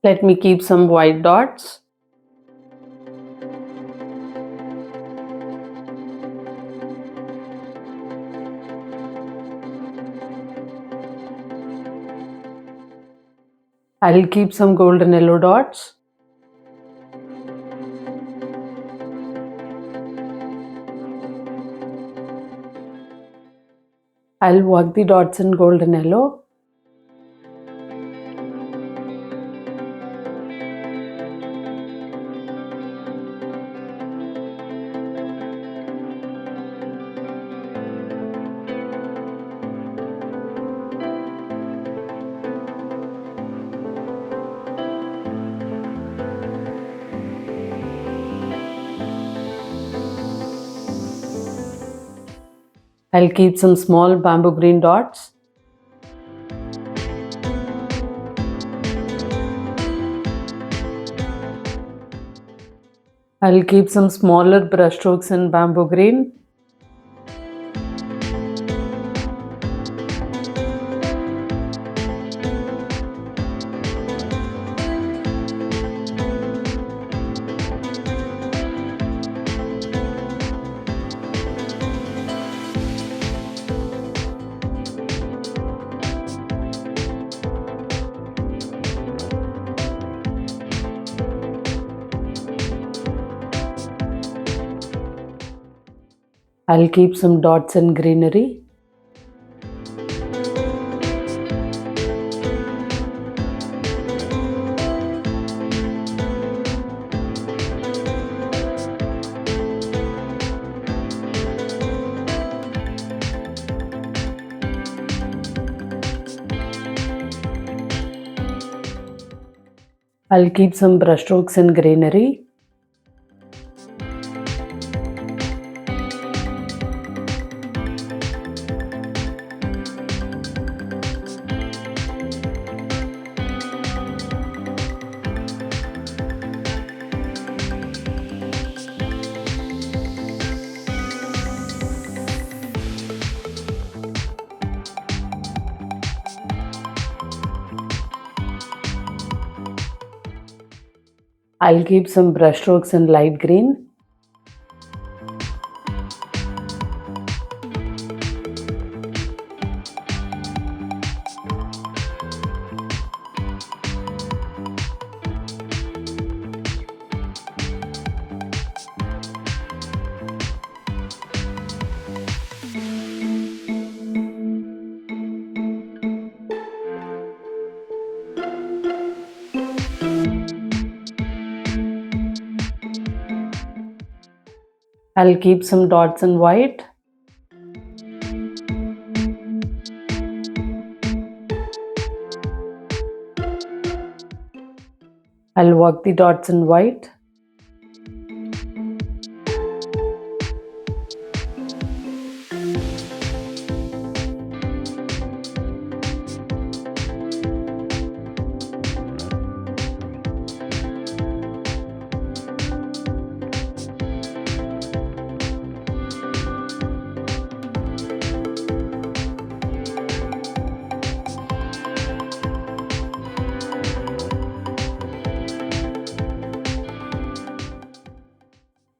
Let me keep some white dots. I'll keep some golden yellow dots. I'll work the dots in golden yellow. I'll keep some small bamboo green dots. I'll keep some smaller brush strokes in bamboo green. I'll keep some dots in greenery. I'll keep some brush strokes in greenery. I'll keep some brush strokes in light green. I'll keep some dots in white. I'll work the dots in white.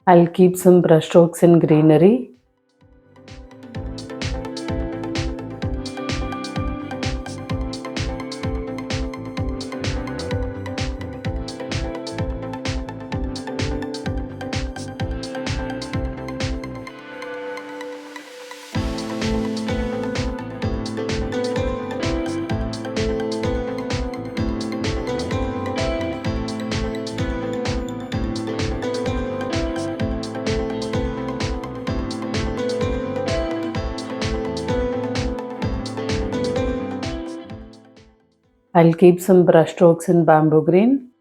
I'll keep some brush strokes in greenery. I'll keep some brush strokes in bamboo green.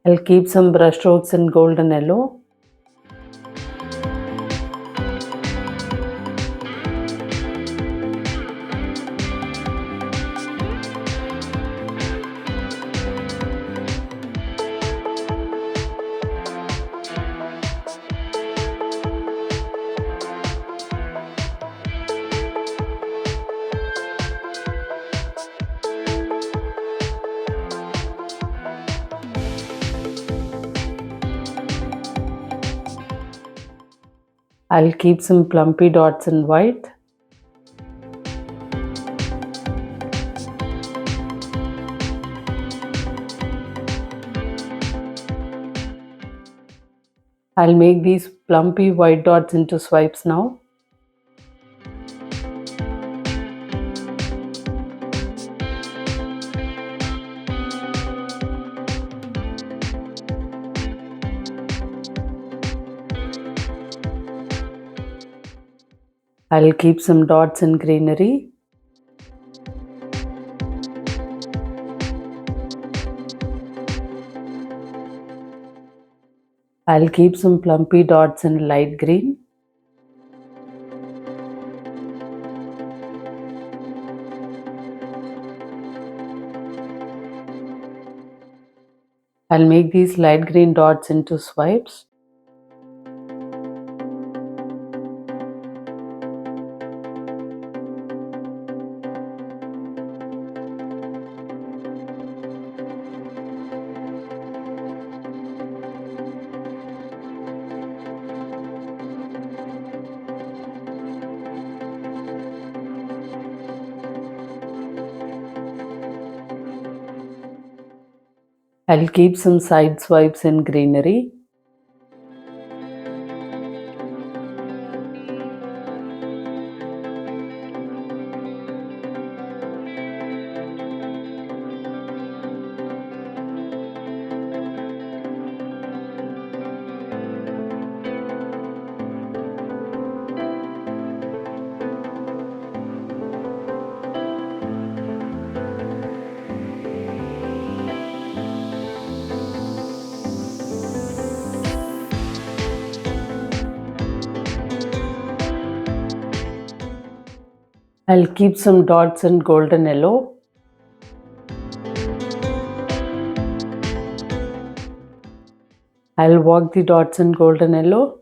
I'll keep some brush strokes in golden yellow. I'll keep some plumpy dots in white. I'll make these plumpy white dots into swipes now. I'll keep some dots in greenery. I'll keep some plumpy dots in light green. I'll make these light green dots into swipes. I'll keep some side swipes in greenery. I'll keep some dots in golden yellow. I'll walk the dots in golden yellow.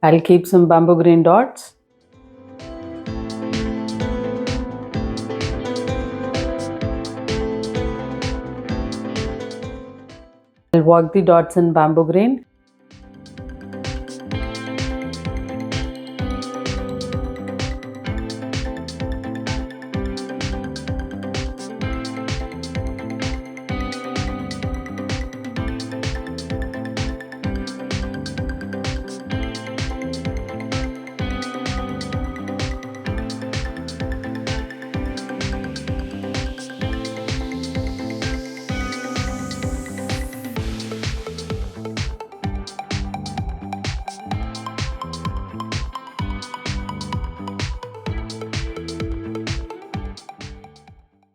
I'll keep some bamboo green dots. I'll walk the dots in bamboo green.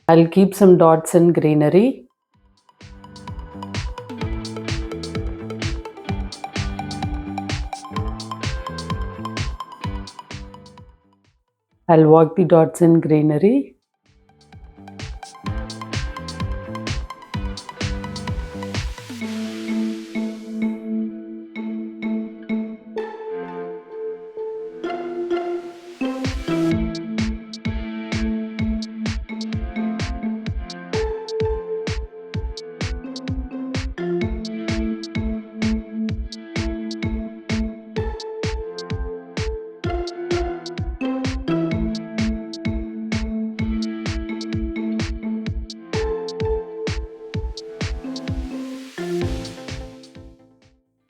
I'll keep some dots in greenery. I'll walk the dots in greenery.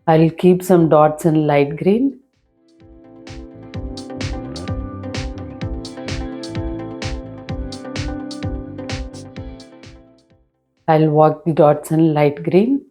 I'll keep some dots in light green. I'll work the dots in light green.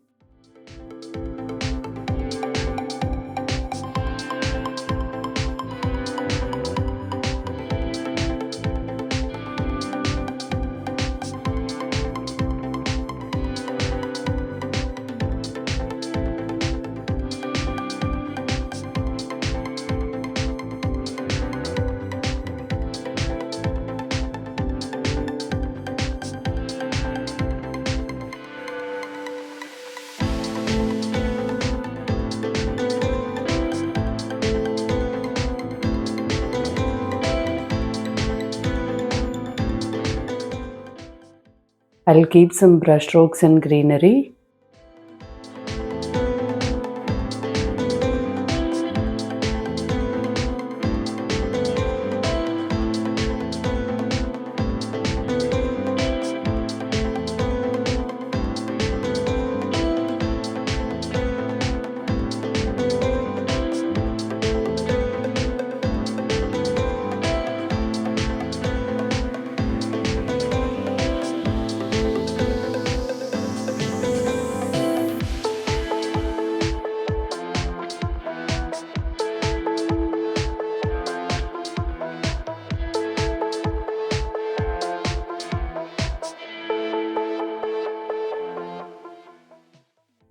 I'll keep some brush strokes in greenery.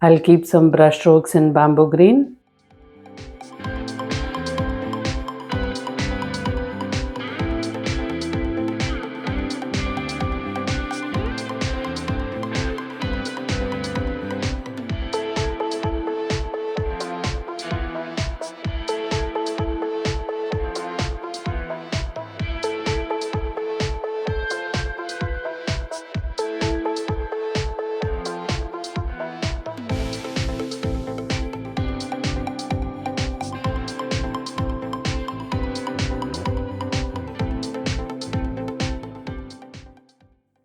I'll keep some brush strokes in bamboo green.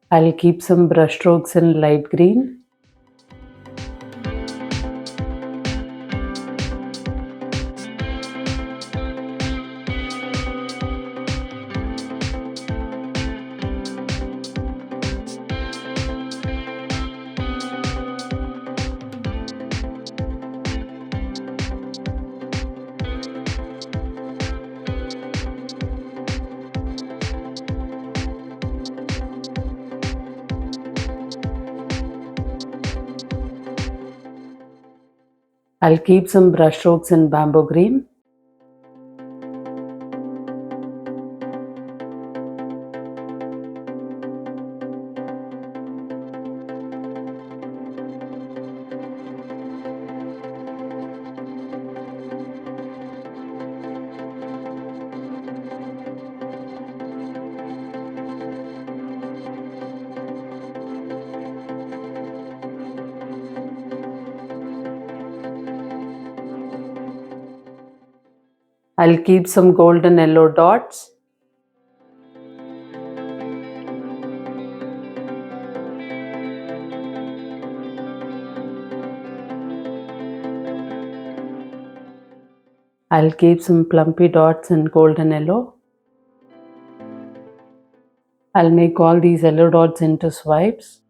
I'll keep some brush strokes in light green. I'll keep some brush strokes in bamboo green. I'll keep some golden yellow dots. I'll keep some plumpy dots in golden yellow. I'll make all these yellow dots into swipes.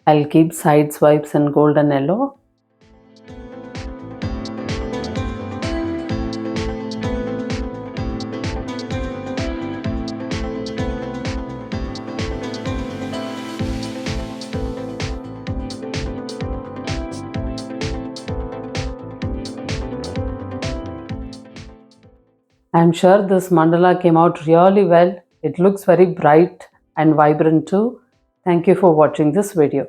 I'll keep side swipes in golden yellow. I'm sure this mandala came out really well. It looks very bright and vibrant too. Thank you for watching this video.